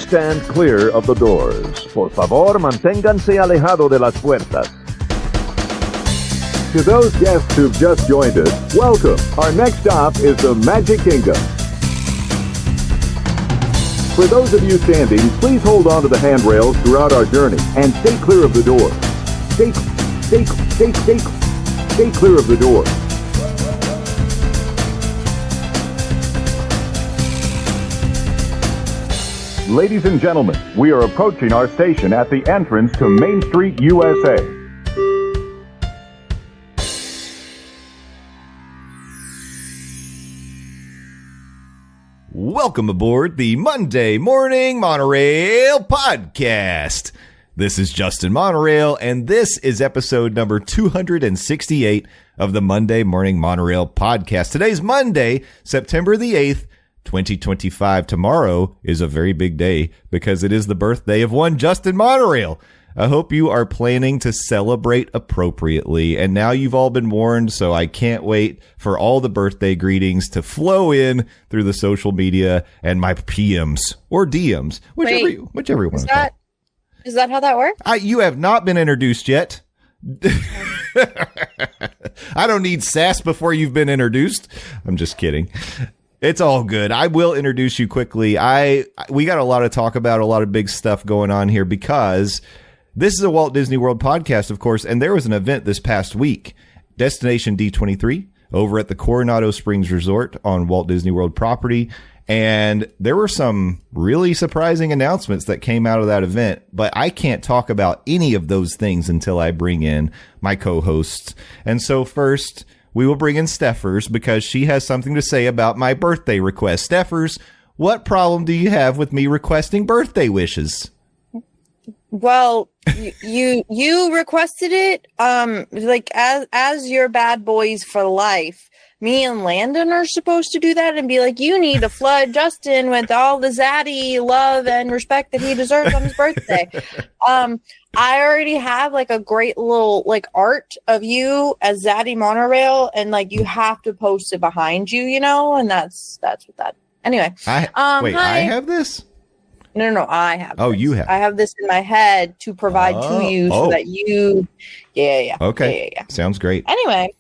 stand clear of the doors. Por favor, manténganse alejado de las puertas. To those guests who've just joined us, welcome. Our next stop is the Magic Kingdom. For those of you standing, please hold on to the handrails throughout our journey and stay clear of the doors. Stay clear of the doors. Ladies and gentlemen, we are approaching our station at the entrance to Main Street, USA. Welcome aboard the Monday Morning Monorail Podcast. This is Justin Monorail, and this is episode number 268 of the Monday Morning Monorail Podcast. Today's Monday, September the 8th, 2025. Tomorrow is a very big day because it is the birthday of one Justin Monorail. I hope you are planning to celebrate appropriately. And now you've all been warned, so I can't wait for all the birthday greetings to flow in through the social media and my PMs or DMs, whichever you want to call it. Is that how that works? You have not been introduced yet. I don't need sass before you've been introduced. I'm just kidding. It's all good. I will introduce you quickly. We got a lot to talk about, a lot of big stuff going on here because this is a Walt Disney World podcast, of course, and there was an event this past week, Destination D23, over at the Coronado Springs Resort on Walt Disney World property, and there were some really surprising announcements that came out of that event, but I can't talk about any of those things until I bring in my co-hosts. And so first, we will bring in Stephers because she has something to say about my birthday request. Stephers, what problem do you have with me requesting birthday wishes? Well, you requested it, like as your bad boys for life. Me and Landon are supposed to do that and be like, you need to flood Justin with all the zaddy love and respect that he deserves on his birthday. I already have like a great little like art of you as Zaddy Monorail, and like you have to post it behind you, you know, and that's what that. Anyway, I have this. No, I have. Oh, this. You have. I have this in my head to provide to you so that you. Yeah. Okay. Yeah. Sounds great. Anyway,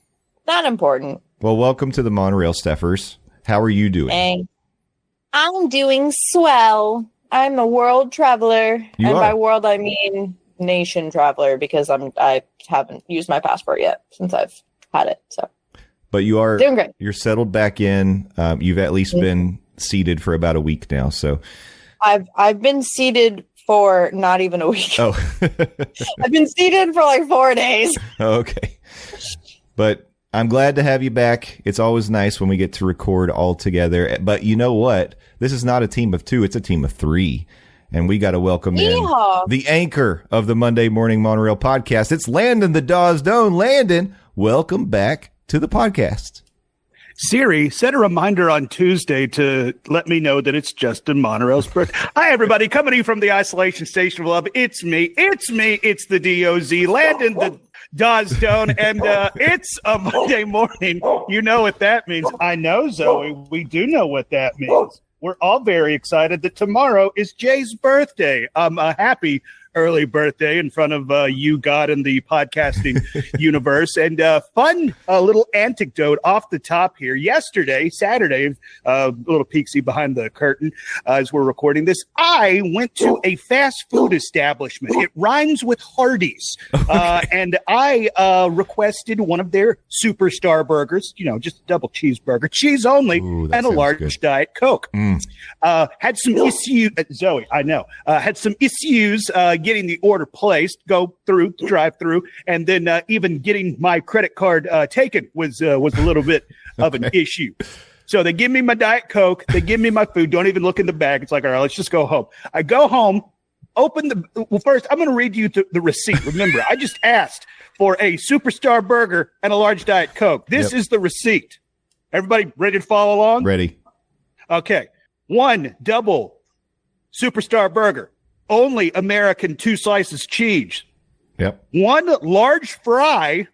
not important. Well, welcome to the Monorail, Stephers. How are you doing? Hey, I'm doing swell. I'm a world traveler, by world I mean nation traveler because I haven't used my passport yet since I've had it. So, but you are doing great. You're settled back in. You've at least been seated for about a week now. So, I've been seated for not even a week. Oh, I've been seated for like 4 days. Okay, but I'm glad to have you back. It's always nice when we get to record all together. But you know what? This is not a team of two. It's a team of three. And we got to welcome in the anchor of the Monday Morning Monorail Podcast. It's Landon the Doz Doane. Landon, welcome back to the podcast. Siri, set a reminder on Tuesday to let me know that it's Justin Monorail's birthday. Hi, everybody. Coming to you from the Isolation Station of Love. It's me. It's the DOZ, Landon the Doz Doane, and it's a Monday morning. You know what that means. I know, Zoe. We do know what that means. We're all very excited that tomorrow is Jay's birthday. A happy early birthday in front of you, God, and the podcasting universe. And fun little anecdote off the top here. Yesterday, Saturday, a little peeksy behind the curtain as we're recording this, I went to a fast food establishment. It rhymes with Hardee's. And I requested one of their superstar burgers, you know, just a double cheeseburger, cheese only, and a large Diet Coke. Had some issues, Zoe, I know, had some issues getting the order placed, go through, drive through, and then even getting my credit card taken was a little bit of an issue. So they give me my Diet Coke, they give me my food, don't even look in the bag. It's like, all right, let's just go home. I go home, first, I'm going to read you the receipt. Remember, I just asked for a superstar burger and a large Diet Coke. This is the receipt. Everybody ready to follow along? Ready. Okay. 1 double superstar burger. Only American 2 slices cheese. Yep. 1 large fry.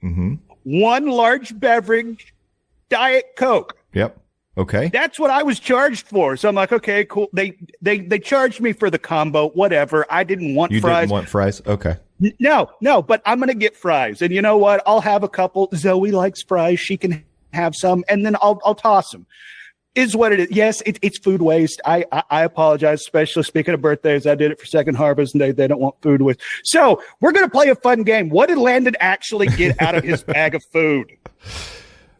Mm-hmm. 1 large beverage, Diet Coke. Yep. Okay. That's what I was charged for. So I'm like, okay, cool. They charged me for the combo, whatever. I didn't want You fries. didn't want fries? Okay. No, but I'm going to get fries. And you know what? I'll have a couple. Zoe likes fries. She can have some, and then I'll toss them. Is what it is. Yes, it's food waste. I apologize, especially speaking of birthdays. I did it for Second Harvest, and they don't want food waste. So we're going to play a fun game. What did Landon actually get out of his bag of food?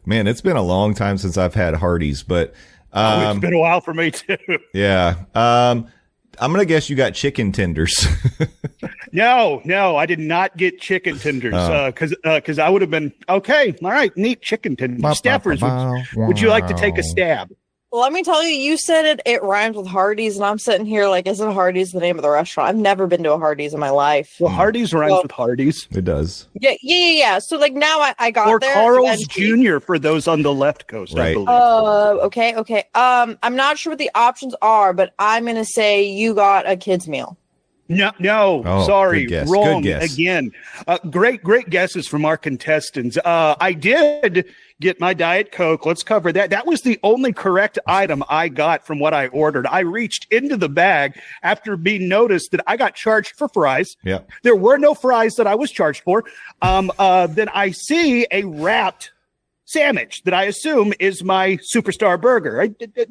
Man, it's been a long time since I've had Hardee's, but It's been a while for me too. yeah. I'm going to guess you got chicken tenders. No, I did not get chicken tenders because I would have been okay. All right, neat chicken tenders. Stephers, would you like to take a stab? Let me tell you, you said it rhymes with Hardee's, and I'm sitting here like, isn't Hardee's the name of the restaurant? I've never been to a Hardee's in my life. Well, Hardee's rhymes with Hardee's. It does. Yeah. So like now I got or there. Carl's Jr. for those on the left coast, Right. I believe. Okay. I'm not sure what the options are, but I'm gonna say you got a kid's meal. No, Oh, sorry, good guess. wrong Good guess. again. Great guesses from our contestants. I did get my Diet Coke. Let's cover that. That was the only correct item I got from what I ordered. I reached into the bag after being noticed that I got charged for fries. Yeah. There were no fries that I was charged for. Then I see a wrapped sandwich that I assume is my superstar burger, a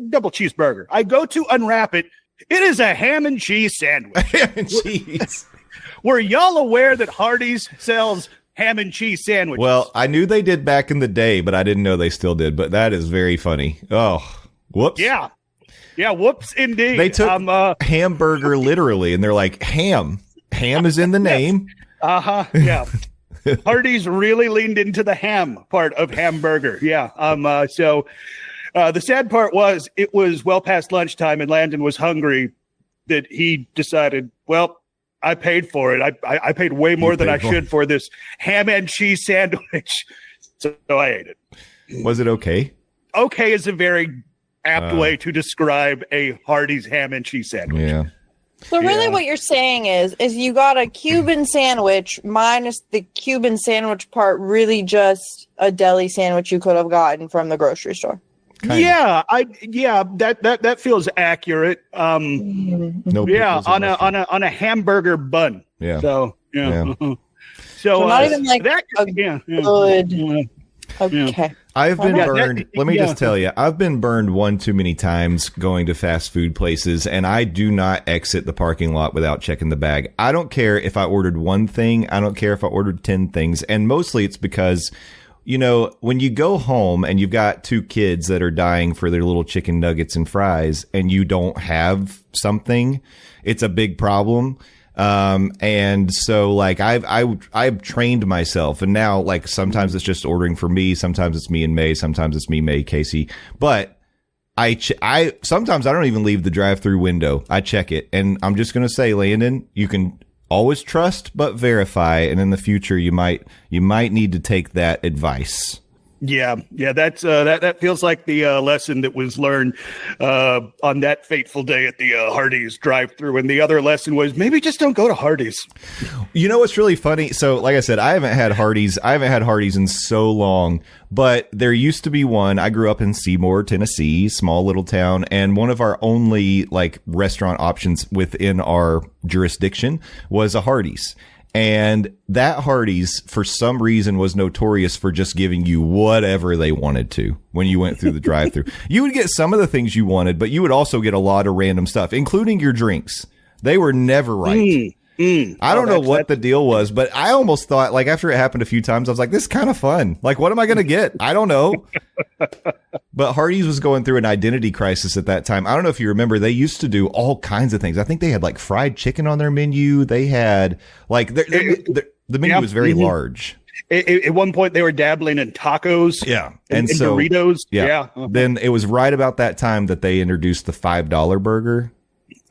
double cheeseburger. I go to unwrap it. It is a ham and cheese sandwich. Ham and cheese. Were y'all aware that Hardee's sells ham and cheese sandwiches? Well, I knew they did back in the day, but I didn't know they still did. But that is very funny. Oh, whoops. Yeah, whoops, indeed. They took hamburger literally, and they're like, ham. Ham is in the name. Yeah. Hardee's really leaned into the ham part of hamburger. Yeah. The sad part was it was well past lunchtime and Landon was hungry that he decided, well, I paid for it. I paid way more than I should for this ham and cheese sandwich. So I ate it. Was it okay? Okay is a very apt way to describe a Hardee's ham and cheese sandwich. Yeah. So really what you're saying is you got a Cuban sandwich minus the Cuban sandwich part, really just a deli sandwich you could have gotten from the grocery store. Kinda. That feels accurate. No Yeah, pickles or mustard. on a hamburger bun. Yeah. So Yeah. So not even like that. a good. Okay. I've been Yeah, burned. Let me just tell you, I've been burned one too many times going to fast food places, and I do not exit the parking lot without checking the bag. I don't care if I ordered one thing. I don't care if I ordered 10 things. And mostly it's because, you know, when you go home and you've got two kids that are dying for their little chicken nuggets and fries and you don't have something, it's a big problem. And so like I've trained myself, and now like sometimes it's just ordering for me. Sometimes it's me and May. Sometimes it's me, May, Casey. But I sometimes I don't even leave the drive-through window. I check it, and I'm just going to say, Landon, you can always trust, but verify. And in the future, you might need to take that advice. Yeah, that's that feels like the lesson that was learned on that fateful day at the Hardee's drive-thru, and the other lesson was maybe just don't go to Hardee's. You know what's really funny? So, like I said, I haven't had Hardee's in so long, but there used to be one. I grew up in Seymour, Tennessee, small little town, and one of our only like restaurant options within our jurisdiction was a Hardee's. And that Hardee's, for some reason, was notorious for just giving you whatever they wanted to when you went through the drive-thru. You would get some of the things you wanted, but you would also get a lot of random stuff, including your drinks. They were never right. I don't know what the deal was, but I almost thought, like, after it happened a few times, I was like, this is kind of fun. Like, what am I going to get? I don't know. But Hardee's was going through an identity crisis at that time. I don't know if you remember, they used to do all kinds of things. I think they had like fried chicken on their menu. They had like the menu was very large. At one point, they were dabbling in tacos. Yeah. And so Doritos. Yeah. Then it was right about that time that they introduced the $5 burger.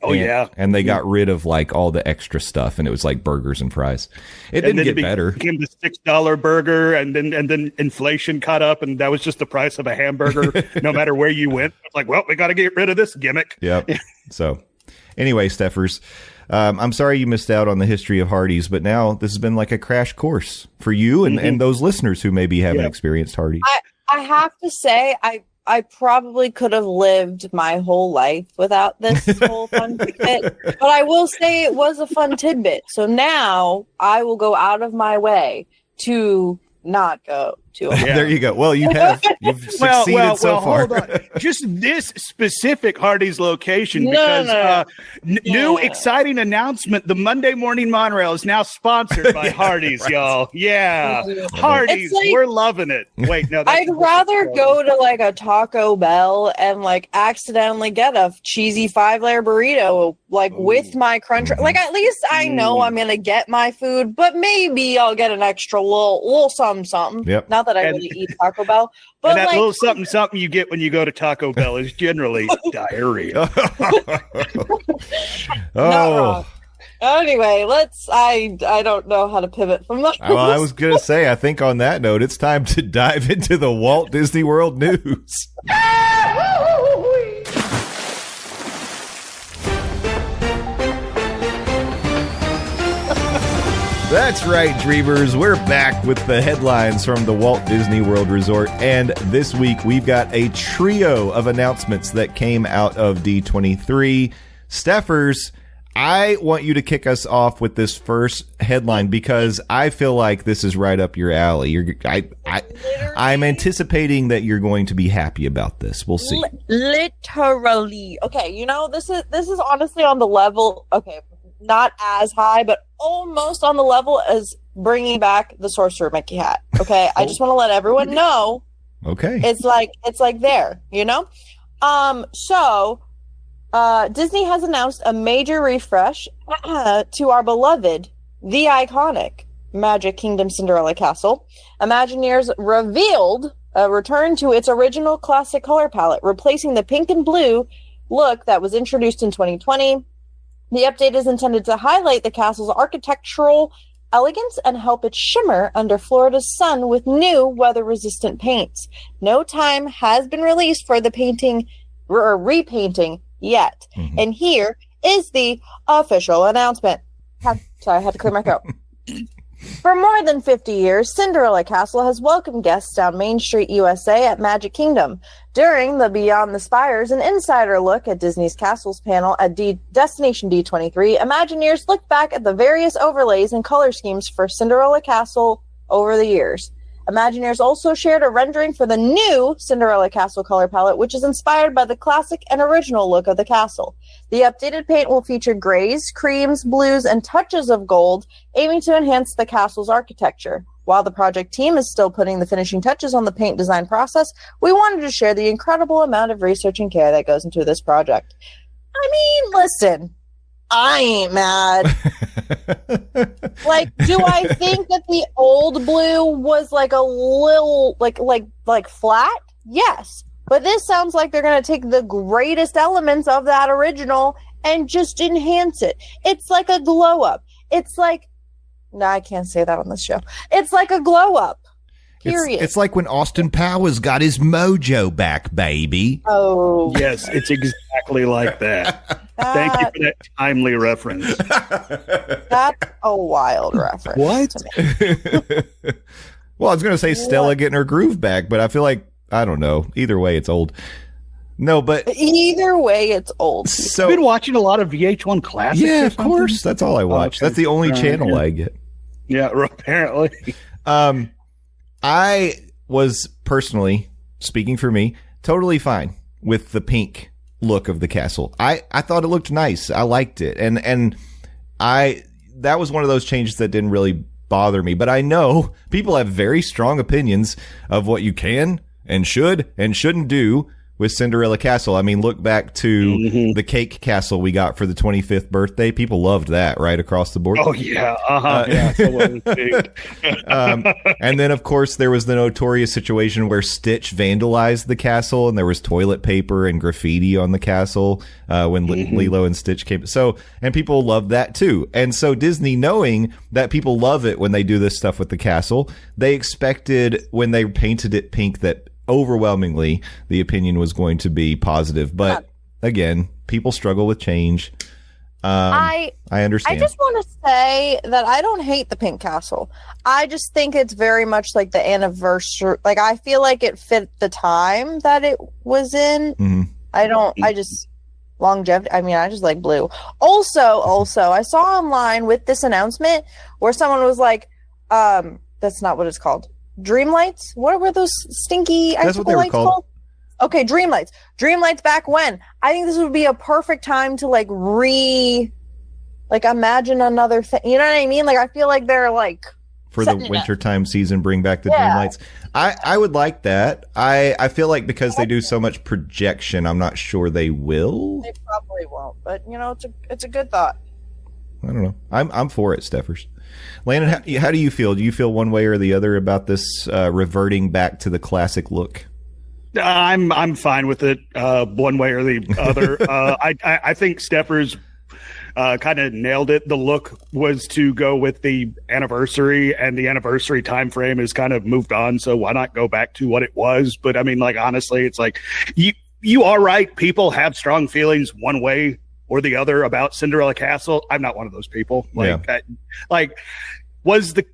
And they got rid of like all the extra stuff, and it was like burgers and fries. It didn't get better. It became the $6 burger, and then inflation caught up, and that was just the price of a hamburger, no matter where you went. It's like, well, we got to get rid of this gimmick. Yep. So, anyway, Stephers, I'm sorry you missed out on the history of Hardee's, but now this has been like a crash course for you and those listeners who maybe haven't experienced Hardee's. I have to say, I probably could have lived my whole life without this whole fun tidbit, but I will say it was a fun tidbit. So now I will go out of my way to not go to a There you go. Well, you've succeeded so far. Hold on. Just this specific Hardee's location, because new exciting announcement: the Monday Morning Monorail is now sponsored by Hardee's, right. Y'all. Yeah, Hardee's, like, we're loving it. Wait, no, I'd rather go to like a Taco Bell and like accidentally get a cheesy 5-layer burrito like with my crunch. Like at least I know I'm gonna get my food, but maybe I'll get an extra little something. Yep. Not that I really eat Taco Bell, but and that like, little something you get when you go to Taco Bell is generally diarrhea. Not wrong. Anyway, I don't know how to pivot from that. Well, I was going to say, I think on that note, it's time to dive into the Walt Disney World news. That's right, Dreamers. We're back with the headlines from the Walt Disney World Resort. And this week, we've got a trio of announcements that came out of D23. Stephers, I want you to kick us off with this first headline because I feel like this is right up your alley. I'm anticipating that you're going to be happy about this. We'll see. Literally. Okay, this is honestly on the level. Okay, not as high, but almost on the level as bringing back the Sorcerer Mickey hat. Okay, I just want to let everyone know. Okay, it's like there, So Disney has announced a major refresh to our beloved, the iconic Magic Kingdom Cinderella Castle. Imagineers revealed a return to its original classic color palette, replacing the pink and blue look that was introduced in 2020. The update is intended to highlight the castle's architectural elegance and help it shimmer under Florida's sun with new weather-resistant paints. No time has been released for the painting or repainting yet. Mm-hmm. And here is the official announcement. Sorry, I had to clear my throat. For more than 50 years, Cinderella Castle has welcomed guests down Main Street, USA at Magic Kingdom. During the Beyond the Spires, an insider look at Disney's Castles panel at Destination D23, Imagineers looked back at the various overlays and color schemes for Cinderella Castle over the years. Imagineers also shared a rendering for the new Cinderella Castle color palette, which is inspired by the classic and original look of the castle. The updated paint will feature grays, creams, blues, and touches of gold, aiming to enhance the castle's architecture. While the project team is still putting the finishing touches on the paint design process, we wanted to share the incredible amount of research and care that goes into this project. I mean, listen, I ain't mad. Like, do I think that the old blue was like a little like flat? Yes. But this sounds like they're going to take the greatest elements of that original and just enhance it. It's like a glow up. It's like, no, I can't say that on this show. It's like a glow up. Period. It's like when Austin Powers got his mojo back, baby. Oh. Yes, it's exactly like that. Thank you for that timely reference. That's a wild reference. What? Well, I was going to say Stella getting her groove back, but I feel like, I don't know. Either way, it's old. No, but either way, it's old. So, you've been watching a lot of VH1 Classics? Yeah, of course. That's all I watch. Okay. That's the only channel I get. Yeah, apparently. I was personally, speaking for me, totally fine with the pink look of the castle. I thought it looked nice. I liked it. And that was one of those changes that didn't really bother me. But I know people have very strong opinions of what you can and should and shouldn't do with Cinderella Castle. I mean, look back to the cake castle we got for the 25th birthday. People loved that right across the board. Oh, yeah. And then, of course, there was the notorious situation where Stitch vandalized the castle and there was toilet paper and graffiti on the castle when Lilo and Stitch came. So, and people loved that too. And so Disney, knowing that people love it when they do this stuff with the castle, they expected when they painted it pink that overwhelmingly the opinion was going to be positive. But again, people struggle with change. I understand. I just want to say that I don't hate the Pink Castle. I just think it's very much like the anniversary. Like, I feel like it fit the time that it was in. Mm-hmm. I just longevity. I mean, I just like blue. Also, I saw online with this announcement where someone was like, that's not what it's called. Dream lights? What were those stinky icicle lights called? Okay, dream lights. Dream lights back when. I think this would be a perfect time to imagine another thing. You know what I mean? Like, I feel like they're like for the wintertime season, bring back the dream lights. I would like that. I feel like because they do so much projection, I'm not sure they will. They probably won't, but it's a good thought. I don't know. I'm for it, Stephers. Landon, how do you feel? Do you feel one way or the other about this reverting back to the classic look? I'm fine with it, one way or the other. I think Stephers kind of nailed it. The look was to go with the anniversary, and the anniversary time frame is kind of moved on. So why not go back to what it was? But I mean, like, honestly, it's like you are right. People have strong feelings one way or the other about Cinderella Castle. I'm not one of those people. Was the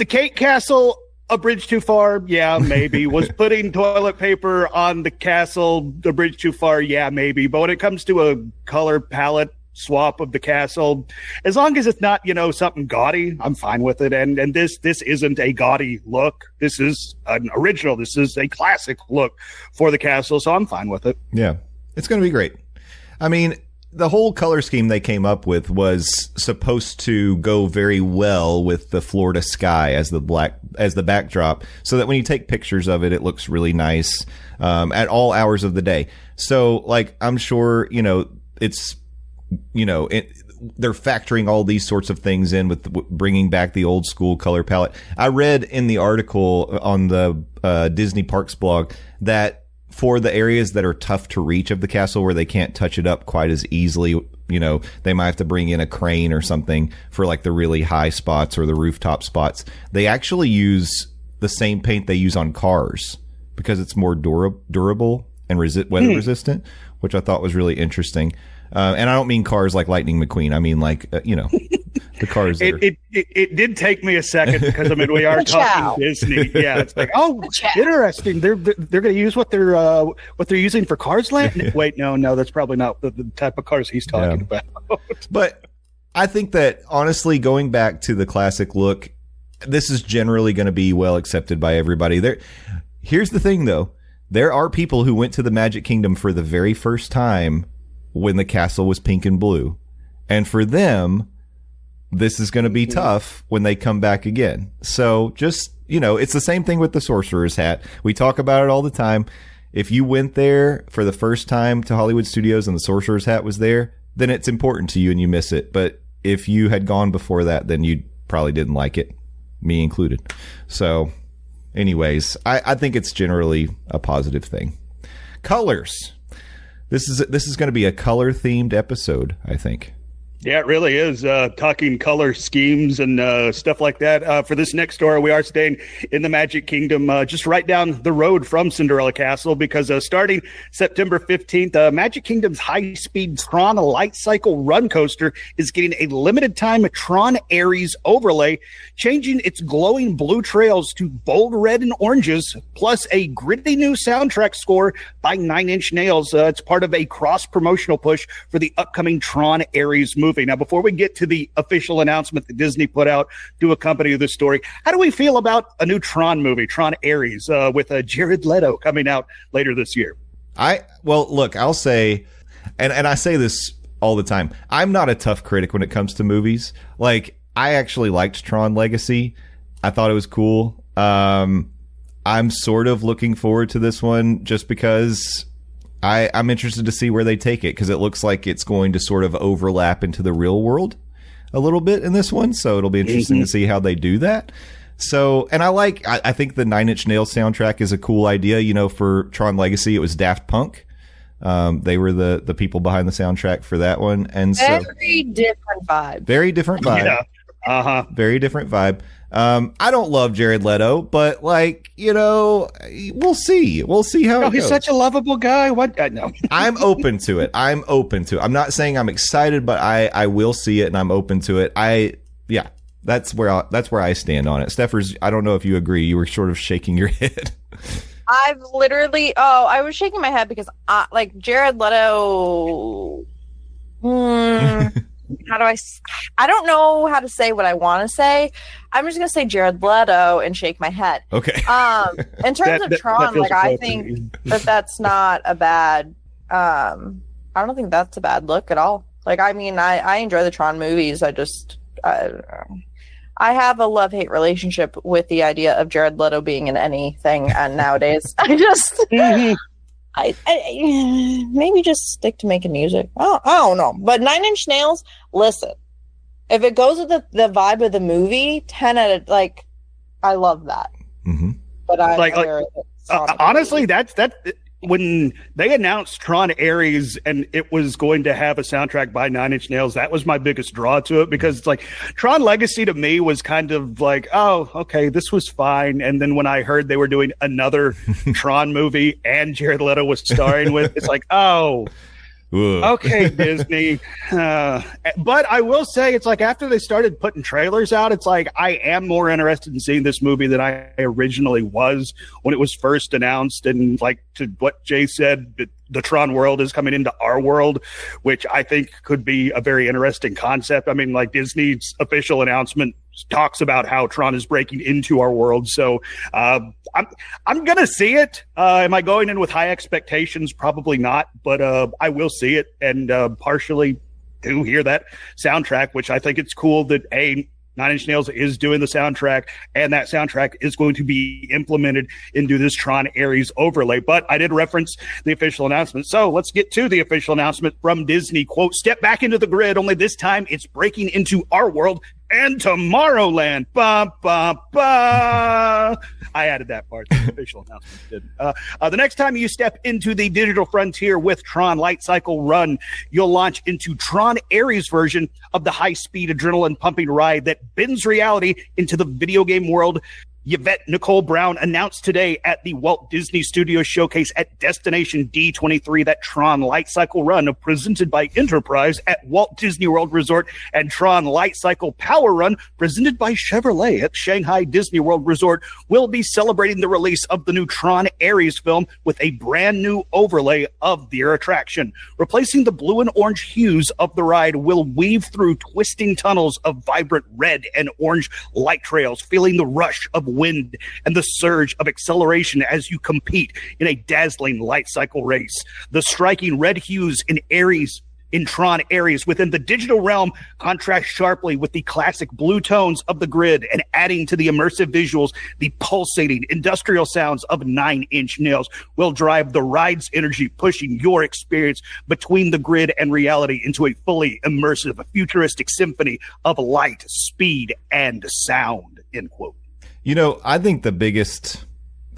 Cake Castle a bridge too far? Yeah, maybe. Was putting toilet paper on the castle a bridge too far? Yeah, maybe. But when it comes to a color palette swap of the castle, as long as it's not, something gaudy, I'm fine with it. And this isn't a gaudy look. This is an original. This is a classic look for the castle. So I'm fine with it. Yeah, it's going to be great. I mean, the whole color scheme they came up with was supposed to go very well with the Florida sky as the backdrop, so that when you take pictures of it, it looks really nice at all hours of the day. So, like, I'm sure it's they're factoring all these sorts of things in with bringing back the old school color palette. I read in the article on the Disney Parks blog that for the areas that are tough to reach of the castle, where they can't touch it up quite as easily, they might have to bring in a crane or something for like the really high spots or the rooftop spots. They actually use the same paint they use on cars because it's more durable and weather resistant, which I thought was really interesting. And I don't mean cars like Lightning McQueen. I mean, like, the cars. It did take me a second because, I mean, we are talking Disney. Yeah. It's like, oh, interesting. They're going to use what they're using for Cars Land. Wait, no, that's probably not the type of cars he's talking about. But I think that, honestly, going back to the classic look, this is generally going to be well accepted by everybody. Here's the thing, though. There are people who went to the Magic Kingdom for the very first time when the castle was pink and blue. And for them, this is going to be tough when they come back again. So just, it's the same thing with the Sorcerer's Hat. We talk about it all the time. If you went there for the first time to Hollywood Studios and the Sorcerer's Hat was there, then it's important to you and you miss it. But if you had gone before that, then you probably didn't like it, me included. So anyways, I think it's generally a positive thing. Colors. This is going to be a color-themed episode, I think. Yeah, it really is. Talking color schemes and stuff like that. For this next story, we are staying in the Magic Kingdom, just right down the road from Cinderella Castle, because starting September 15th, Magic Kingdom's high-speed TRON Lightcycle run coaster is getting a limited-time TRON Aries overlay, changing its glowing blue trails to bold red and oranges, plus a gritty new soundtrack score by Nine Inch Nails. It's part of a cross-promotional push for the upcoming TRON Aries movie. Now, before we get to the official announcement that Disney put out to accompany this story, how do we feel about a new TRON movie, TRON Aries, with Jared Leto coming out later this year? Look, I'll say, and I say this all the time, I'm not a tough critic when it comes to movies. Like, I actually liked TRON Legacy. I thought it was cool. I'm sort of looking forward to this one just because I'm interested to see where they take it, because it looks like it's going to sort of overlap into the real world a little bit in this one. So it'll be interesting to see how they do that. So, and I think the Nine Inch Nails soundtrack is a cool idea. For TRON Legacy, it was Daft Punk. They were the people behind the soundtrack for that one. And so very different vibe. Very different vibe. Yeah. Very different vibe. I don't love Jared Leto, but like, we'll see. We'll see how it goes. He's such a lovable guy. What? No. I'm open to it. I'm not saying I'm excited, but I will see it and I'm open to it. That's where I stand on it. Stephers, I don't know if you agree. You were sort of shaking your head. I've literally, I was shaking my head because Jared Leto, I don't know how to say what I want to say. I'm just going to say Jared Leto and shake my head. Okay. In terms of Tron, I think that's not a bad, I don't think that's a bad look at all. I enjoy the Tron movies. I have a love-hate relationship with the idea of Jared Leto being in anything, and nowadays I just I maybe just stick to making music. I don't know. But Nine Inch Nails, listen, if it goes with the vibe of the movie, 10 out of I love that. Mm-hmm. But honestly, that's when they announced Tron Ares and it was going to have a soundtrack by Nine Inch Nails, that was my biggest draw to it, because it's like Tron Legacy to me was kind of like, oh, okay, this was fine. And then when I heard they were doing another Tron movie and Jared Leto was starring with, it's like, oh, okay, Disney. But I will say, it's like after they started putting trailers out, it's like I am more interested in seeing this movie than I originally was when it was first announced. And like to what Jay said, the Tron world is coming into our world, which I think could be a very interesting concept. I mean, like Disney's official announcement talks about how Tron is breaking into our world. So I'm going to see it. Am I going in with high expectations? Probably not, but I will see it, and partially to hear that soundtrack, which I think it's cool that Nine Inch Nails is doing the soundtrack, and that soundtrack is going to be implemented into this Tron Ares overlay. But I did reference the official announcement. So let's get to the official announcement from Disney. Quote, step back into the grid, only this time it's breaking into our world and Tomorrowland. Ba, ba, ba. I added that part. The official announcement did. The next time you step into the digital frontier with Tron Lightcycle Run, you'll launch into Tron Ares version of the high-speed adrenaline-pumping ride that bends reality into the video game world. Yvette Nicole Brown announced today at the Walt Disney Studios Showcase at Destination D23 that Tron Lightcycle Run, presented by Enterprise at Walt Disney World Resort, and Tron Lightcycle Power Run, presented by Chevrolet at Shanghai Disney World Resort, will be celebrating the release of the new Tron Ares film with a brand new overlay of their attraction. Replacing the blue and orange hues of the ride will weave through twisting tunnels of vibrant red and orange light trails, feeling the rush of wind and the surge of acceleration as you compete in a dazzling light cycle race. The striking red hues in Tron Ares within the digital realm contrast sharply with the classic blue tones of the grid, and adding to the immersive visuals, the pulsating industrial sounds of Nine Inch Nails will drive the ride's energy, pushing your experience between the grid and reality into a fully immersive, futuristic symphony of light, speed, and sound, end quote. I think the biggest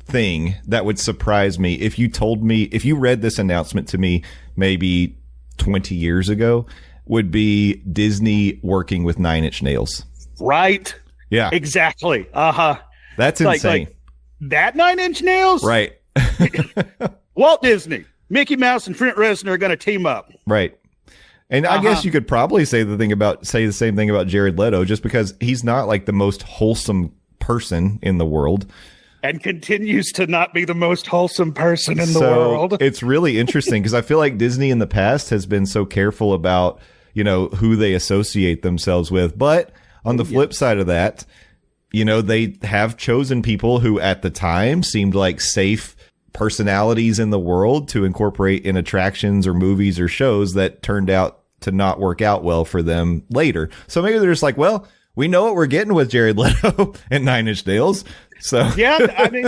thing that would surprise me if you read this announcement to me maybe 20 years ago would be Disney working with Nine Inch Nails. Right. Yeah. Exactly. That's insane. Like that Nine Inch Nails? Right. Walt Disney, Mickey Mouse, and Trent Reznor are going to team up. Right. And I guess you could probably say the same thing about Jared Leto, just because he's not like the most wholesome person in the world, and continues to not be the most wholesome person in the world. It's really interesting because I feel like Disney in the past has been so careful about, who they associate themselves with. But on the flip side of that, they have chosen people who at the time seemed like safe personalities in the world to incorporate in attractions or movies or shows that turned out to not work out well for them later. So maybe they're just like, well, we know what we're getting with Jared Leto and Nine Inch Nails. So yeah, I mean,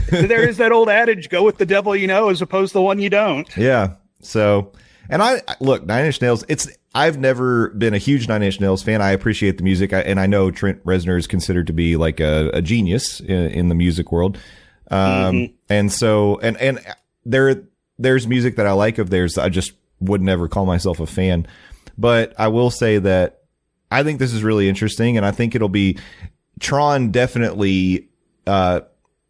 there is that old adage: go with the devil you know, as opposed to the one you don't. Yeah. So, and I look, Nine Inch Nails. I've never been a huge Nine Inch Nails fan. I appreciate the music, and I know Trent Reznor is considered to be like a genius in the music world. And so, and there's music that I like of theirs. I just would never call myself a fan, but I will say that I think this is really interesting, and I think it'll be Tron definitely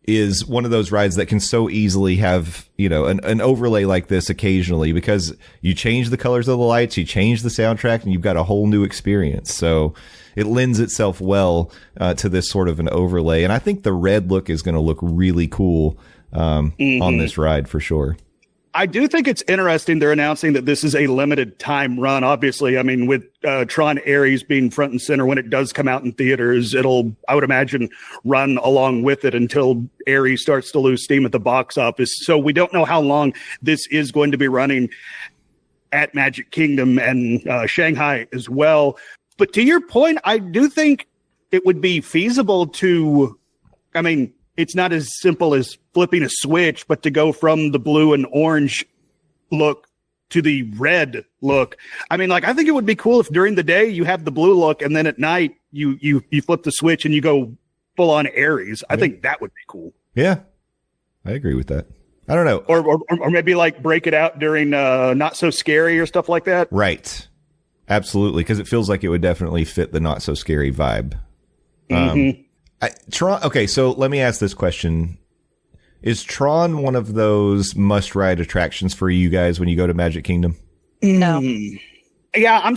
is one of those rides that can so easily have, you know, an overlay like this occasionally, because you change the colors of the lights, you change the soundtrack, and you've got a whole new experience. So it lends itself well to this sort of an overlay. And I think the red look is going to look really cool on this ride for sure. I do think it's interesting they're announcing that this is a limited time run. Obviously, I mean, with Tron Ares being front and center when it does come out in theaters, it'll, I would imagine, run along with it until Ares starts to lose steam at the box office. So we don't know how long this is going to be running at Magic Kingdom and Shanghai as well. But to your point, I do think it would be feasible to, I mean, it's not as simple as flipping a switch, but to go from the blue and orange look to the red look. I mean, like, I think it would be cool if during the day you have the blue look and then at night you flip the switch and you go full on Aries. I think that would be cool. Yeah, I agree with that. I don't know. Or maybe like break it out during Not So Scary or stuff like that. Right. Absolutely. Because it feels like it would definitely fit the Not So Scary vibe. Tron. Okay, so let me ask this question. Is Tron one of those must-ride attractions for you guys when you go to Magic Kingdom? No. Yeah, I'm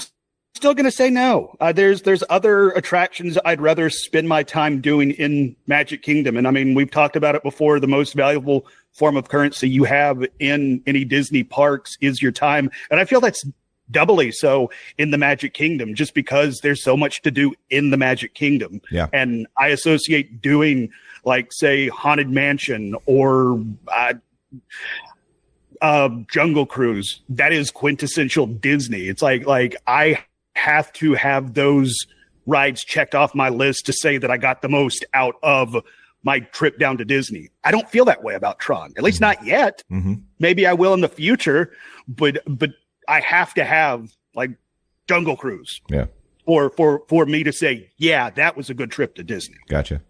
still going to say no. There's other attractions I'd rather spend my time doing in Magic Kingdom. And I mean, we've talked about it before. The most valuable form of currency you have in any Disney parks is your time. And I feel that's doubly so in the Magic Kingdom, just because there's so much to do in the Magic Kingdom. Yeah. And I associate doing, like, say, Haunted Mansion or Jungle Cruise. That is quintessential Disney. It's like I have to have those rides checked off my list to say that I got the most out of my trip down to Disney. I don't feel that way about Tron, at least not yet. Maybe I will in the future, but I have to have, like, Jungle Cruise. Yeah. For me to say, yeah, that was a good trip to Disney. Gotcha.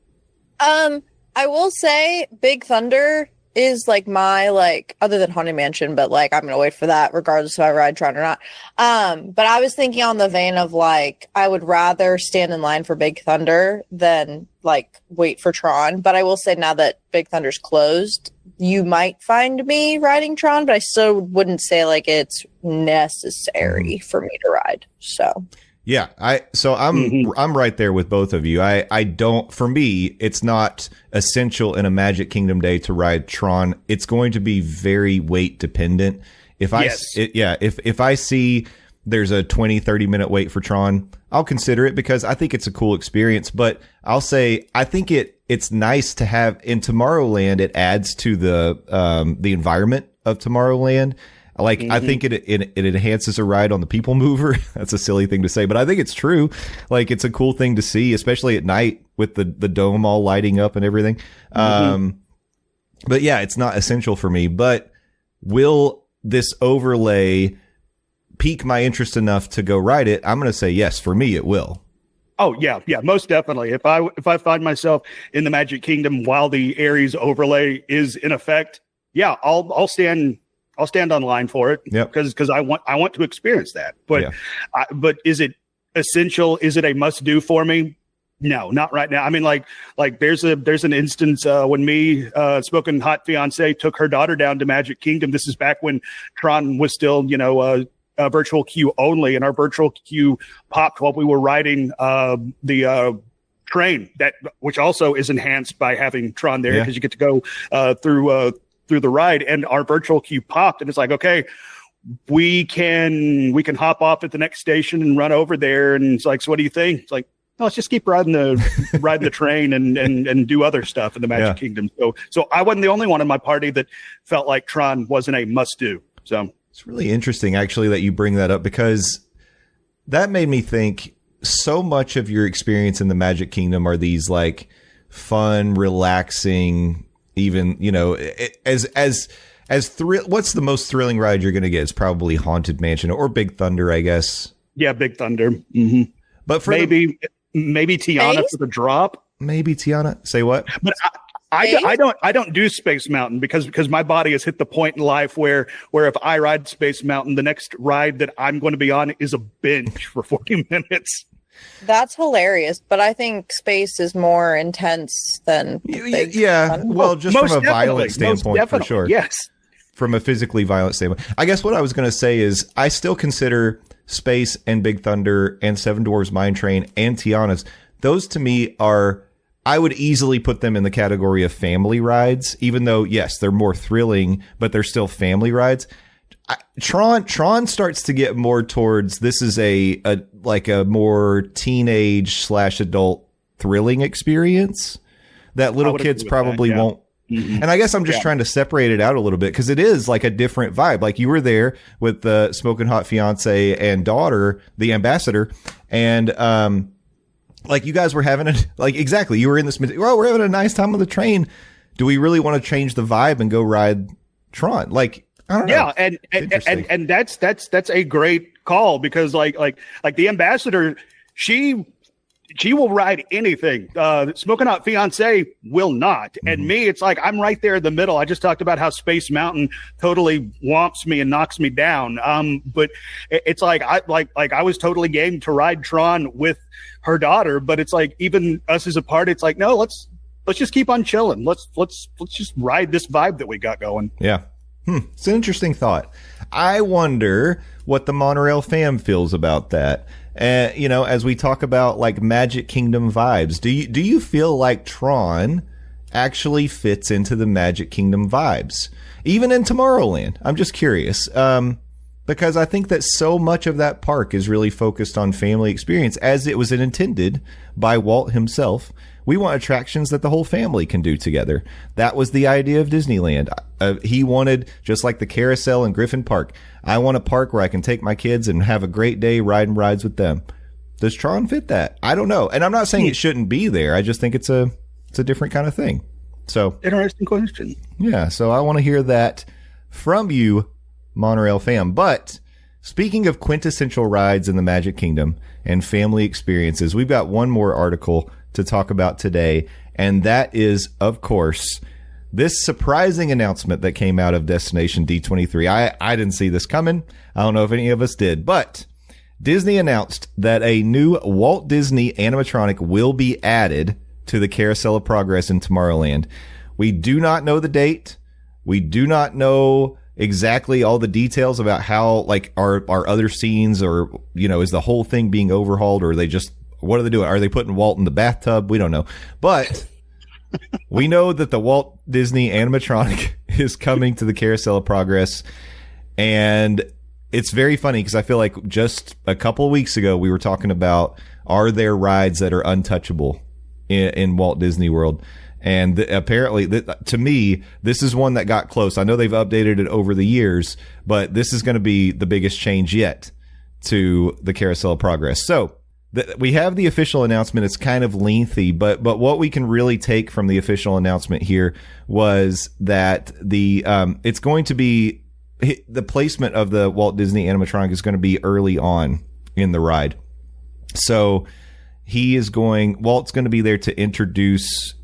I will say Big Thunder is like my, like, other than Haunted Mansion, but like I'm gonna wait for that regardless if I ride Tron or not. But I was thinking on the vein of, like, I would rather stand in line for Big Thunder than, like, wait for Tron. But I will say, now that Big Thunder's closed, you might find me riding Tron, but I still wouldn't say like it's necessary for me to ride. So yeah, I'm right there with both of you. I don't, for me, it's not essential in a Magic Kingdom day to ride Tron. It's going to be very weight dependent. If I see there's a 20-30 minute wait for Tron, I'll consider it because I think it's a cool experience. But I'll say I think it's nice to have in Tomorrowland. It adds to the environment of Tomorrowland. Like, I think it enhances a ride on the People Mover. That's a silly thing to say, but I think it's true. Like, it's a cool thing to see, especially at night with the dome all lighting up and everything. But yeah, it's not essential for me. But will this overlay pique my interest enough to go ride it? I'm going to say yes. For me, it will. Oh yeah, most definitely. If I find myself in the Magic Kingdom while the Ares overlay is in effect, yeah, I'll stand on line for it. Yep. Because I want to experience that. But but is it essential? Is it a must do for me? No, not right now. I mean, like there's an instance when me, Smoking Hot Fiance, took her daughter down to Magic Kingdom. This is back when Tron was still, virtual queue only, and our virtual queue popped while we were riding the train, which also is enhanced by having Tron there because you get to go through the ride, and our virtual queue popped, and it's like, okay, we can hop off at the next station and run over there. And it's like, so what do you think? It's like, no, let's just keep riding the train and do other stuff in the Magic Kingdom. So I wasn't the only one in my party that felt like Tron wasn't a must do. So it's really interesting, actually, that you bring that up, because that made me think so much of your experience in the Magic Kingdom are these, like, fun, relaxing, even, what's the most thrilling ride you're going to get? It's probably Haunted Mansion or Big Thunder, I guess. Yeah, Big Thunder. But for maybe Tiana for the drop. Maybe Tiana. Say what? But I don't do Space Mountain because my body has hit the point in life where if I ride Space Mountain, the next ride that I'm going to be on is a binge for 40 minutes. That's hilarious, but I think space is more intense than Big Thunder. Well, just Most from a violent definitely, most standpoint, for definitely, sure. Yes. From a physically violent standpoint. I guess what I was going to say is I still consider Space and Big Thunder and Seven Dwarfs Mine Train and Tiana's. Those to me are, I would easily put them in the category of family rides, even though, yes, they're more thrilling, but they're still family rides. Tron starts to get more towards, this is a more teenage / adult thrilling experience that little kids probably won't. Mm-hmm. And I guess I'm just trying to separate it out a little bit because it is like a different vibe. Like you were there with the smoking hot fiance and daughter, the ambassador, and like you guys were having exactly. You were in this. Well, we're having a nice time on the train. Do we really want to change the vibe and go ride Tron? Like I don't know. Yeah, and that's a great call because like the ambassador, she will ride anything. Smoking Hot Fiance will not. Mm-hmm. And me, it's like I'm right there in the middle. I just talked about how Space Mountain totally whomps me and knocks me down. But it's like I was totally game to ride Tron with her daughter. But it's like even us as a party, it's like no, let's just keep on chilling. Let's just ride this vibe that we got going. Yeah. It's an interesting thought. I wonder what the Monorail fam feels about that. As we talk about like Magic Kingdom vibes, do you feel like Tron actually fits into the Magic Kingdom vibes, even in Tomorrowland? I'm just curious, because I think that so much of that park is really focused on family experience, as it was intended by Walt himself. We want attractions that the whole family can do together. That was the idea of Disneyland. He wanted, just like the Carousel in Griffin Park, I want a park where I can take my kids and have a great day riding rides with them. Does Tron fit that? I don't know. And I'm not saying it shouldn't be there. I just think it's a different kind of thing. So interesting question. Yeah. So I want to hear that from you, Monorail fam. But speaking of quintessential rides in the Magic Kingdom and family experiences, we've got one more article to talk about today, and that is, of course, this surprising announcement that came out of Destination D23. I didn't see this coming. I don't know if any of us did, but Disney announced that a new Walt Disney animatronic will be added to the Carousel of Progress in Tomorrowland. We do not know the date. We do not know exactly all the details about how, like, are other scenes, or, is the whole thing being overhauled, or are they just, what are they doing? Are they putting Walt in the bathtub? We don't know. But we know that the Walt Disney animatronic is coming to the Carousel of Progress. And it's very funny because I feel like just a couple of weeks ago, we were talking about, are there rides that are untouchable in Walt Disney World? And apparently, to me, this is one that got close. I know they've updated it over the years, but this is going to be the biggest change yet to the Carousel of Progress. So we have the official announcement. It's kind of lengthy, but what we can really take from the official announcement here was that it's going to be, the placement of the Walt Disney animatronic is going to be early on in the ride. So Walt's going to be there to introduce,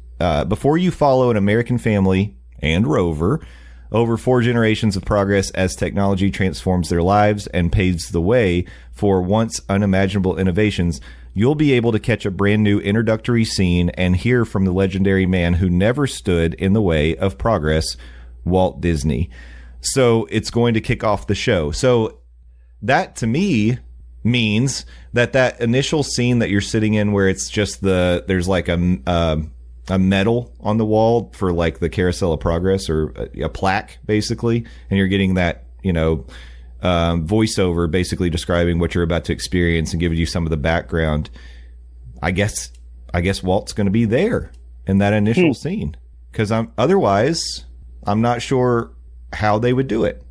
before you follow an American family and Rover over 4 generations of progress as technology transforms their lives and paves the way for once unimaginable innovations, you'll be able to catch a brand new introductory scene and hear from the legendary man who never stood in the way of progress, Walt Disney. So it's going to kick off the show. So that, to me, means that initial scene that you're sitting in, where it's just there's like a medal on the wall for like the Carousel of Progress, or a plaque basically, and you're getting that voiceover basically describing what you're about to experience and giving you some of the background. I guess Walt's going to be there in that initial scene, because otherwise I'm not sure how they would do it.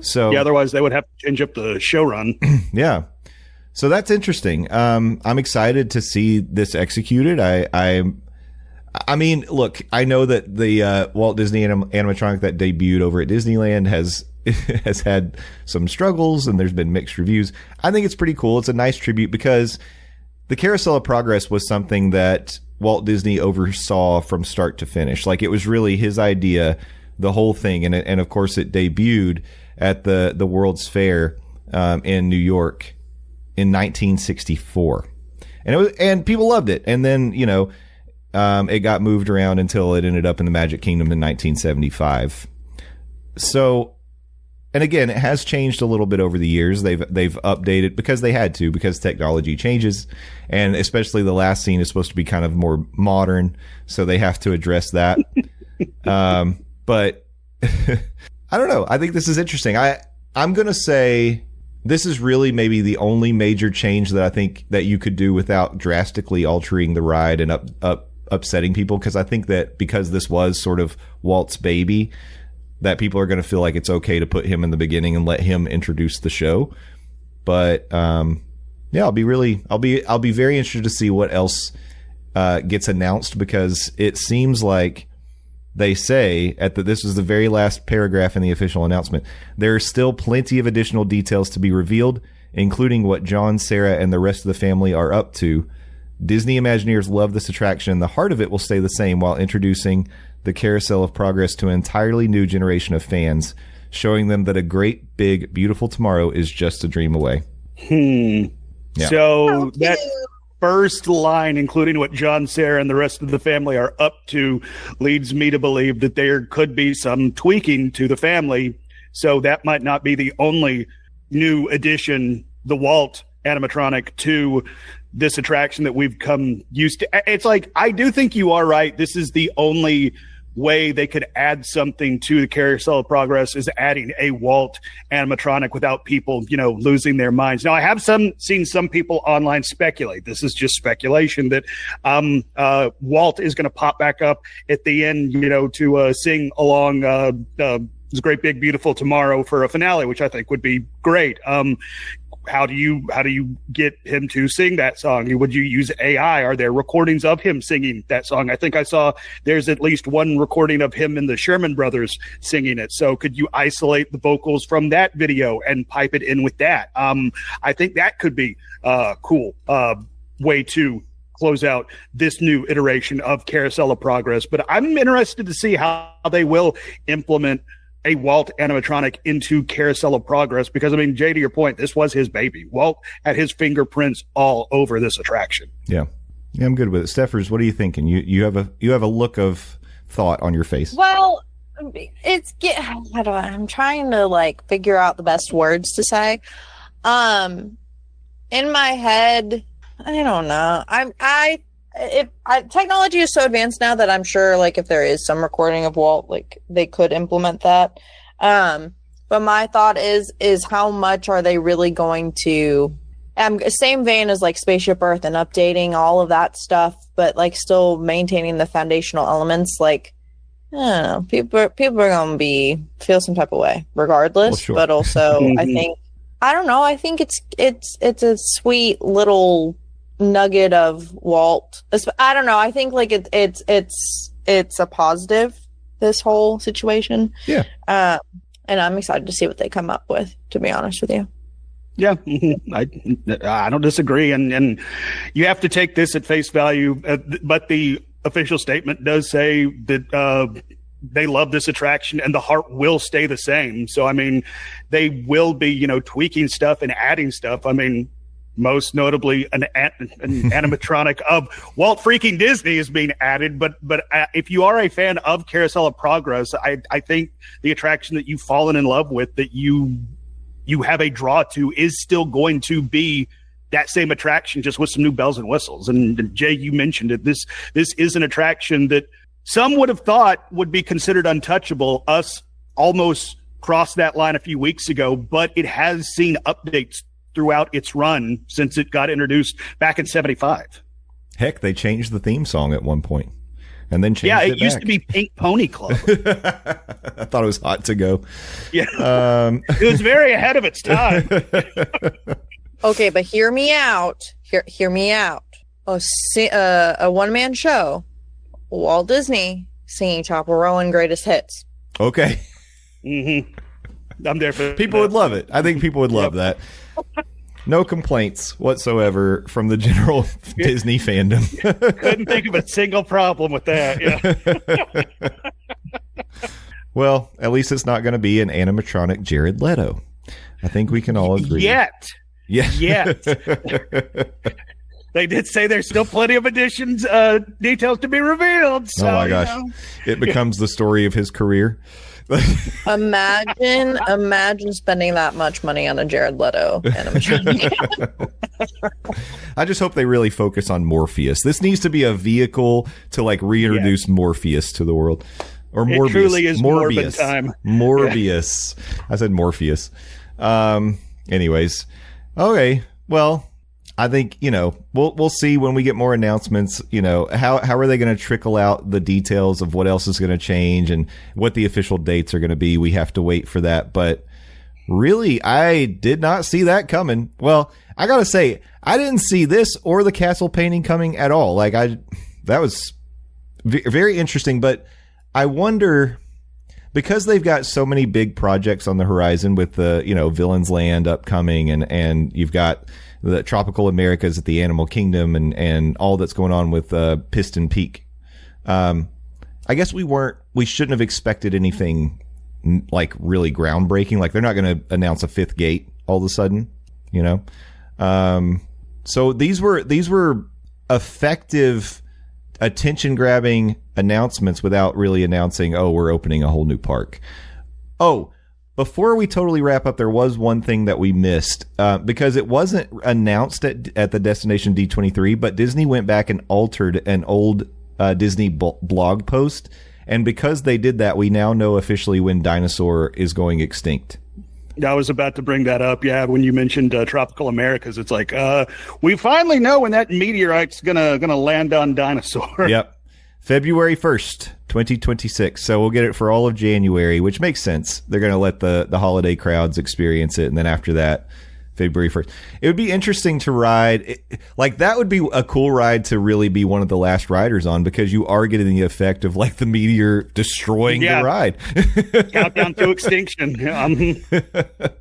So yeah, otherwise they would have to change up the show run. Yeah. So that's interesting. I'm excited to see this executed. I mean, look, I know that the Walt Disney animatronic that debuted over at Disneyland has had some struggles, and there's been mixed reviews. I think it's pretty cool. It's a nice tribute, because the Carousel of Progress was something that Walt Disney oversaw from start to finish. Like, it was really his idea, the whole thing. And of course, it debuted at the World's Fair in New York in 1964. and people loved it. And then, it got moved around until it ended up in the Magic Kingdom in 1975. So, and again, it has changed a little bit over the years. They've updated because they had to, because technology changes, and especially the last scene is supposed to be kind of more modern, so they have to address that. But I don't know. I think this is interesting. I'm going to say this is really maybe the only major change that I think that you could do without drastically altering the ride and upsetting people, because I think that because this was sort of Walt's baby, that people are going to feel like it's okay to put him in the beginning and let him introduce the show. But yeah, I'll be very interested to see what else gets announced, because it seems like they say this is the very last paragraph in the official announcement. There are still plenty of additional details to be revealed, including what John, Sarah, and the rest of the family are up to. Disney Imagineers love this attraction, and the heart of it will stay the same while introducing the Carousel of Progress to an entirely new generation of fans, showing them that a great, big, beautiful tomorrow is just a dream away. Yeah. So that first line, including what John, Sarah, and the rest of the family are up to, leads me to believe that there could be some tweaking to the family. So that might not be the only new addition, the Walt animatronic, to this attraction that we've come used to. It's like, I do think you are right. This is the only way they could add something to the Carousel of Progress, is adding a Walt animatronic without people, losing their minds. Now, I have seen some people online speculate. This is just speculation that Walt is going to pop back up at the end, to sing along this great big beautiful tomorrow for a finale, which I think would be great. How do you get him to sing that song? Would you use AI? Are there recordings of him singing that song? I think I saw there's at least one recording of him and the Sherman Brothers singing it. So could you isolate the vocals from that video and pipe it in with that? I think that could be cool way to close out this new iteration of Carousel of Progress. But I'm interested to see how they will implement a Walt animatronic into Carousel of Progress, because Jay, to your point, this was his baby. Walt had his fingerprints all over this attraction. Yeah, I'm good with it. Stephers, what are you thinking? You have a look of thought on your face. Well, I'm trying to figure out the best words to say. In my head, I don't know. Technology is so advanced now that I'm sure if there is some recording of Walt, they could implement that. But my thought is how much are they really going to, same vein as Spaceship Earth and updating all of that stuff, but still maintaining the foundational elements. I don't know, people are going to feel some type of way regardless. Well, sure. But also I think it's a sweet little nugget of Walt. I don't know. I think it's a positive, this whole situation. Yeah. And I'm excited to see what they come up with, to be honest with you. Yeah, I don't disagree, and you have to take this at face value. But the official statement does say that they love this attraction, and the heart will stay the same. So they will be tweaking stuff and adding stuff. Most notably, an animatronic of Walt freaking Disney is being added. But if you are a fan of Carousel of Progress, I think the attraction that you've fallen in love with, that you have a draw to, is still going to be that same attraction, just with some new bells and whistles. And Jay, you mentioned it. This is an attraction that some would have thought would be considered untouchable. Us almost crossed that line a few weeks ago, but it has seen updates throughout its run since it got introduced back in 75. Heck, they changed the theme song at one point and then changed it used to be Pink Pony Club. I thought it was Hot to Go. Yeah. It was very ahead of its time. Okay, but hear me out. Hear me out. A one-man show. Walt Disney singing Top of Row and Greatest Hits. Okay. Mm-hmm. I'm there for people would love it. I think people would love that. No complaints whatsoever from the general Disney fandom. Couldn't think of a single problem with that. Yeah. Well, at least it's not going to be an animatronic Jared Leto. I think we can all agree. Yet. they did say there's still plenty of additions, details to be revealed. So, oh my gosh, it becomes the story of his career. Imagine spending that much money on a Jared Leto animatronic. I just hope they really focus on Morpheus. This needs to be a vehicle to like reintroduce Morpheus to the world. Or Morbius. It truly is Morbin time. Morbius. I said Morpheus. Anyways. Okay. Well, I think, we'll see when we get more announcements, how are they going to trickle out the details of what else is going to change and what the official dates are going to be. We have to wait for that. But really, I did not see that coming. Well, I got to say, I didn't see this or the castle painting coming at all. That was very interesting, but I wonder, because they've got so many big projects on the horizon with the, Villain's Land upcoming and you've got the Tropical Americas at the Animal Kingdom and all that's going on with Piston Peak. I guess we shouldn't have expected anything like really groundbreaking. Like they're not going to announce a fifth gate all of a sudden, So these were effective, attention grabbing announcements without really announcing, oh, we're opening a whole new park. Oh, before we totally wrap up, there was one thing that we missed because it wasn't announced at the Destination D23, but Disney went back and altered an old Disney blog post. And because they did that, we now know officially when Dinosaur is going extinct. I was about to bring that up. Yeah, when you mentioned Tropical Americas, it's like we finally know when that meteorite's gonna land on Dinosaur. Yep, February 1st, 2026. So we'll get it for all of January, which makes sense. They're gonna let the holiday crowds experience it, and then after that, February 1st. It would be interesting to ride. That would be a cool ride to really be one of the last riders on, because you are getting the effect of like the meteor destroying the ride. Countdown to extinction.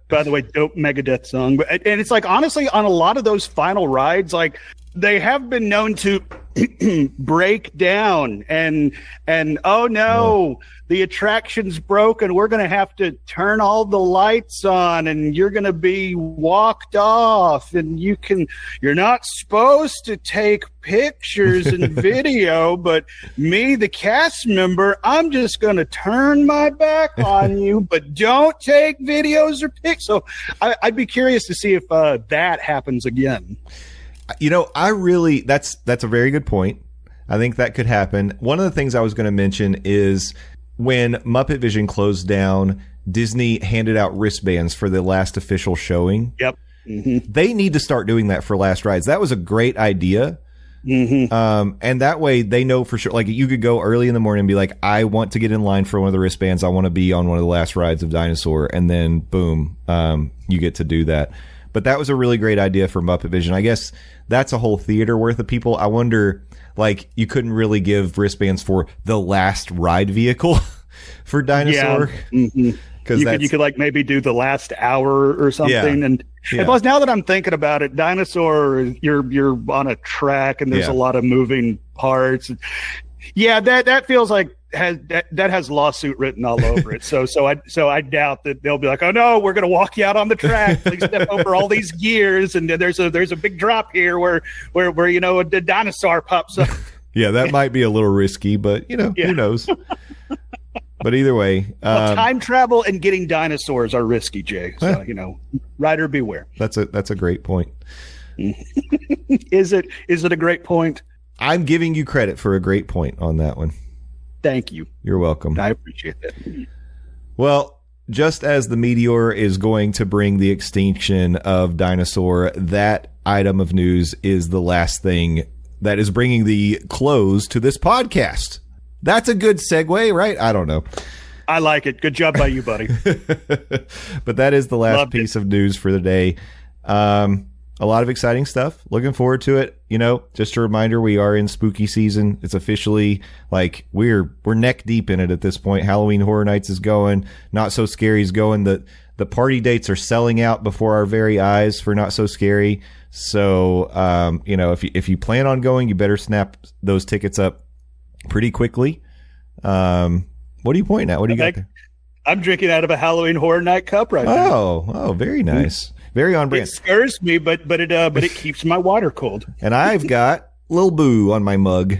By the way, dope Megadeth song. And it's like, honestly, on a lot of those final rides, like they have been known to break down and oh no, the attraction's broken. We're going to have to turn all the lights on and you're going to be walked off and you're not supposed to take pictures and video, but me, the cast member, I'm just going to turn my back on you, but don't take videos or pics. So I'd be curious to see if that happens again. That's a very good point. I think that could happen. One of the things I was going to mention is when Muppet Vision closed down, Disney handed out wristbands for the last official showing. Yep. Mm-hmm. They need to start doing that for last rides. That was a great idea. Mm-hmm. And that way they know for sure, like you could go early in the morning and be like, I want to get in line for one of the wristbands. I want to be on one of the last rides of Dinosaur. And then boom, you get to do that. But that was a really great idea for Muppet Vision. I guess that's a whole theater worth of people. I wonder, like, you couldn't really give wristbands for the last ride vehicle for Dinosaur. Yeah. Mm-hmm. You could like maybe do the last hour or something. And plus, now that I'm thinking about it, Dinosaur, you're on a track and there's a lot of moving parts. Yeah, that feels like that has lawsuit written all over it. So I doubt that they'll be like, oh no, we're gonna walk you out on the track. Please step over all these gears, and there's a big drop here where the dinosaur pops up. Yeah, that might be a little risky, but who knows? But either way, time travel and getting dinosaurs are risky, Jay. So rider beware. That's a great point. Is it a great point? I'm giving you credit for a great point on that one. Thank you. You're welcome. I appreciate that. Well, just as the meteor is going to bring the extinction of Dinosaur, that item of news is the last thing that is bringing the close to this podcast. That's a good segue, right? I don't know. I like it. Good job by you, buddy. But that is the last piece of news for the day. A lot of exciting stuff. Looking forward to it. Just a reminder, we are in spooky season. It's officially like we're neck deep in it at this point. Halloween Horror Nights is going. Not So Scary is going. The party dates are selling out before our very eyes for Not So Scary. So, if you plan on going, you better snap those tickets up pretty quickly. What are you pointing at? What do you got there? I'm drinking out of a Halloween Horror Night cup right now. Oh, very nice. Very on brand. It scares me, but it keeps my water cold. And I've got Lil Boo on my mug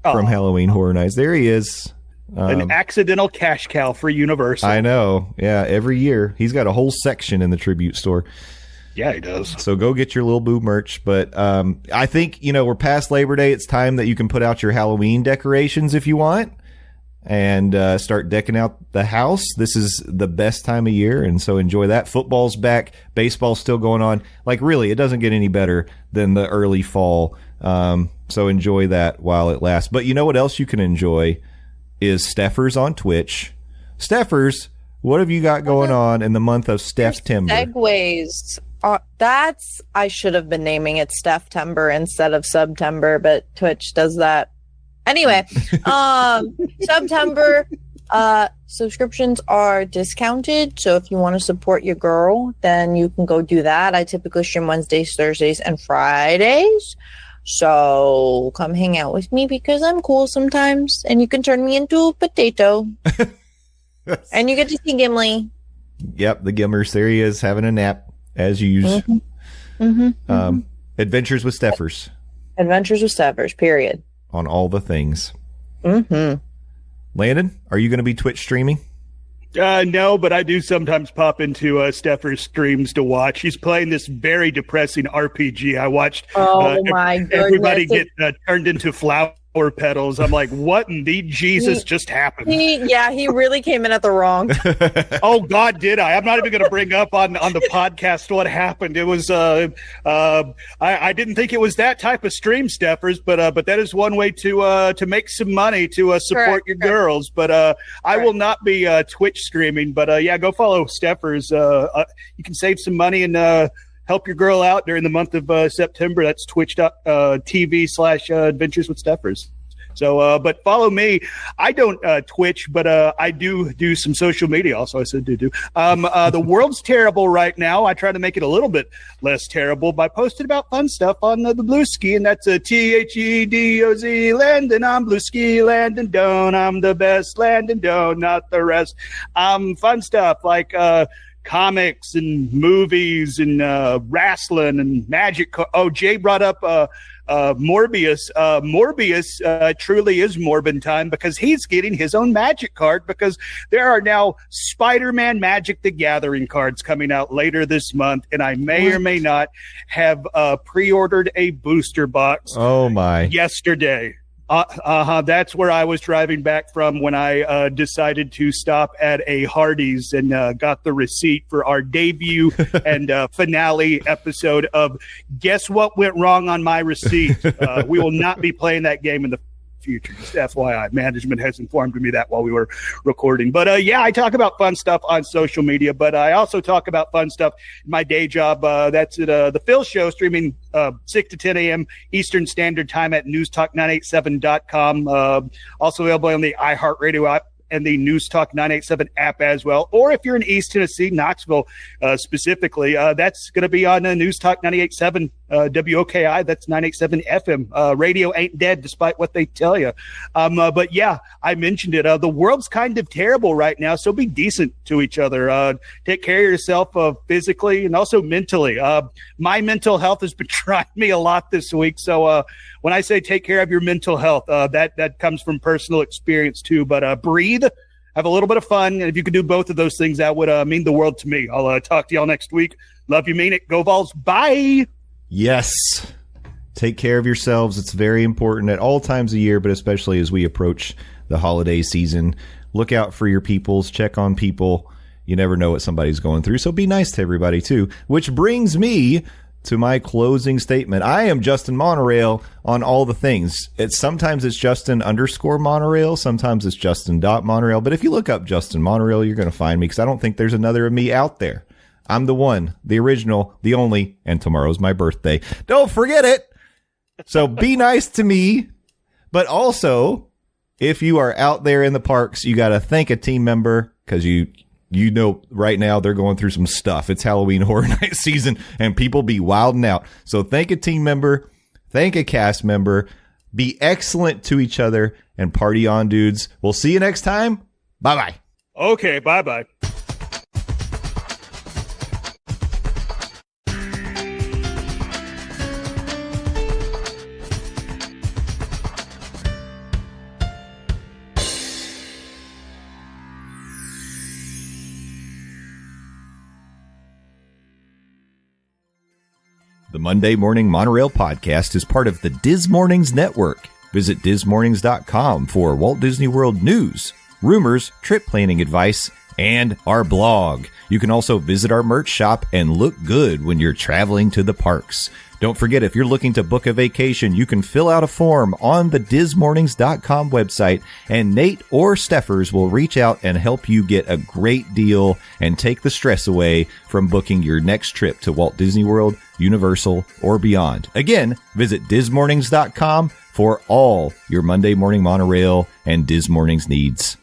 from Halloween Horror Nights. There he is. An accidental cash cow for Universal. I know. Yeah, every year. He's got a whole section in the tribute store. Yeah, he does. So go get your Lil Boo merch. But I think, we're past Labor Day. It's time that you can put out your Halloween decorations if you want and start decking out the house. This is the best time of year, and so enjoy that. Football's back. Baseball's still going on. Like, really, it doesn't get any better than the early fall. So enjoy that while it lasts. But you know what else you can enjoy is Stephers on Twitch. Stephers, what have you got going on in the month of Steph-tember? Segues. I should have been naming it Steph-tember instead of September, but Twitch does that. Anyway, September subscriptions are discounted. So if you want to support your girl, then you can go do that. I typically stream Wednesdays, Thursdays, and Fridays. So come hang out with me because I'm cool sometimes, and you can turn me into a potato. And you get to see Gimli. Yep, the Gimmers. There he is, having a nap, as usual. Adventures with Stephers. Adventures with Stephers, period. On all the things. Landon, are you going to be Twitch streaming? No, but I do sometimes pop into Stephers streams to watch. He's playing this very depressing RPG. I watched my goodness. Everybody get turned into flower petals. I'm like, what in the Jesus just happened? He really came in at the wrong. Oh God, did I? I'm not even going to bring up on the podcast what happened. It was I didn't think it was that type of stream, Stephers, but that is one way to make some money to support your girls. But I will not be Twitch streaming. But yeah, go follow Stephers. You can save some money and help your girl out during the month of September. That's twitch.tv/adventures with Stephers. So, but follow me. I don't Twitch, but I do some social media also. I said do. The world's terrible right now. I try to make it a little bit less terrible by posting about fun stuff on the Blue Ski, and that's THEDOZ Landon. I'm Blue Ski Landon Doane. I'm the best Landon Doane, not the rest. Fun stuff like comics and movies and wrestling and magic. Jay brought up Morbius. Morbius truly is Morbin time because he's getting his own magic card because there are now Spider-Man Magic the Gathering cards coming out later this month, and I may or may not have pre-ordered a booster box. Oh my! Yesterday. That's where I was driving back from when I decided to stop at a Hardee's and got the receipt for our debut and finale episode of Guess What Went Wrong on My Receipt. We will not be playing that game in the future. Just FYI, management has informed me that while we were recording. But yeah, I talk about fun stuff on social media, but I also talk about fun stuff in my day job. That's at the Phil Show, streaming 6 to 10 a.m. Eastern Standard Time at newstalk987.com. Also available on the iHeartRadio app and the News Talk 987 app as well. Or if you're in East Tennessee, Knoxville specifically, that's going to be on News Talk 987 WOKI. That's 987 FM. Radio ain't dead, despite what they tell you. But yeah, I mentioned it. The world's kind of terrible right now, so be decent to each other. Take care of yourself physically and also mentally. My mental health has been trying me a lot this week. So when I say take care of your mental health, that comes from personal experience too. But breathe, have a little bit of fun. And if you could do both of those things, that would mean the world to me. I'll talk to y'all next week. Love you, mean it. Go Vols. Bye. Yes. Take care of yourselves. It's very important at all times of year, but especially as we approach the holiday season. Look out for your peoples. Check on people. You never know what somebody's going through, so be nice to everybody, too. Which brings me to my closing statement. I am Justin Monorail on all the things. Sometimes it's Justin_Monorail. Sometimes it's Justin.Monorail. But if you look up Justin Monorail, you're going to find me because I don't think there's another of me out there. I'm the one, the original, the only, and tomorrow's my birthday. Don't forget it. So be nice to me. But also, if you are out there in the parks, you got to thank a team member because you know right now they're going through some stuff. It's Halloween Horror Night season, and people be wilding out. So thank a team member. Thank a cast member. Be excellent to each other and party on, dudes. We'll see you next time. Bye-bye. Okay, bye-bye. The Monday Morning Monorail Podcast is part of the Diz Mornings Network. Visit DizMornings.com for Walt Disney World news, rumors, trip planning advice, and our blog. You can also visit our merch shop and look good when you're traveling to the parks. Don't forget, if you're looking to book a vacation, you can fill out a form on the DizMornings.com website, and Nate or Stephers will reach out and help you get a great deal and take the stress away from booking your next trip to Walt Disney World, Universal, or beyond. Again, visit DizMornings.com for all your Monday Morning Monorail and Diz Mornings needs.